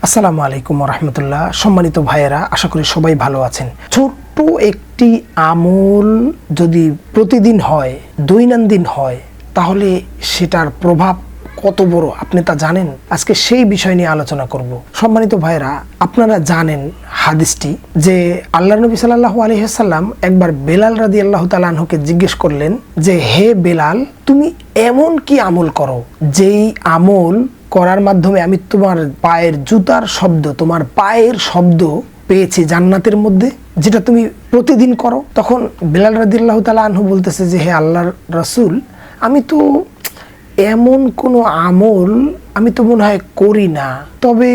আসসালামু আলাইকুম রহমতুল্লাহ। সম্মানিত ভাইয়েরা, আশা করি সবাই ভালো আছেন। ছোট্ট একটি আমল যদি প্রতিদিন হয়, দৈনন্দিন হয়, তাহলে সেটার প্রভাব কত বড় আপনি তা জানেন? আজকে সেই বিষয় নিয়ে আলোচনা করব। সম্মানিত ভাইয়েরা, আপনারা জানেন হাদিসটি যে আল্লাহ নবী সাল্লাল্লাহু আলাইহি ওয়াসাল্লাম একবার বেলাল রাদিয়াল্লাহু তাআলা আনহুকে জিজ্ঞেস করলেন যে, হে বেলাল, তুমি এমন কি আমল করো যেই আমল করার মাধ্যমে আমি তোমার পায়ের জুতার শব্দ, তোমার পায়ের শব্দ পেয়েছি জান্নাতের মধ্যে, যেটা তুমি প্রতিদিন করো? তখন বেলাল রাদিয়াল্লাহু তাআলা আনহু বলতেছে যে, হে আল্লাহর রাসূল, আমি তো এমন কোনো আমল আমি তো মনে হয় করি না, তবে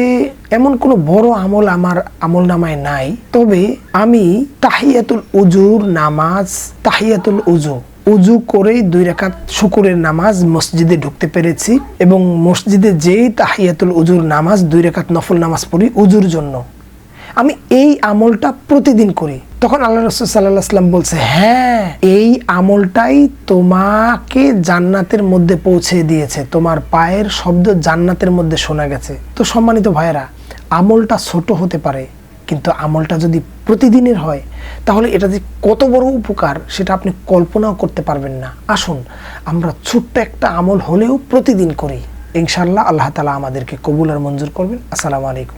এমন কোনো বড় আমল আমার আমল নামায় নাই, তবে আমি তাহিয়াতুল উজুর নামাজ, তাহিয়াতুল উজু করেই 2 রাকাত শুকরের নামাজ মসজিদে ঢুকতে পেরেছি, এবং মসজিদে যেই তাহিয়াতুল উজুর নামাজ 2 রাকাত নফল নামাজ পড়ি উজুর জন্য, আমি এই আমলটা প্রতিদিন করি। তখন আল্লাহ রাসূল সাল্লাল্লাহু আলাইহি ওয়াসাল্লাম বলছে, হ্যাঁ, এই আমলটাই তোমাকে জান্নাতের মধ্যে পৌঁছে দিয়েছে, তোমার পায়ের শব্দ জান্নাতের মধ্যে শোনা গেছে। তো সম্মানিত ভাইয়েরা, আমলটা ছোট হতে পারে, কিন্তু আমলটা যদি প্রতিদিনের হয় তাহলে এটা যে কত বড় উপকার সেটা আপনি কল্পনাও করতে পারবেন না। আসুন আমরা ছোট্ট একটা আমল হলেও প্রতিদিন করি, ইনশাআল্লাহ আল্লাহ তাআলা আমাদেরকে কবুল আর মঞ্জুর করবেন। আসসালামু আলাইকুম।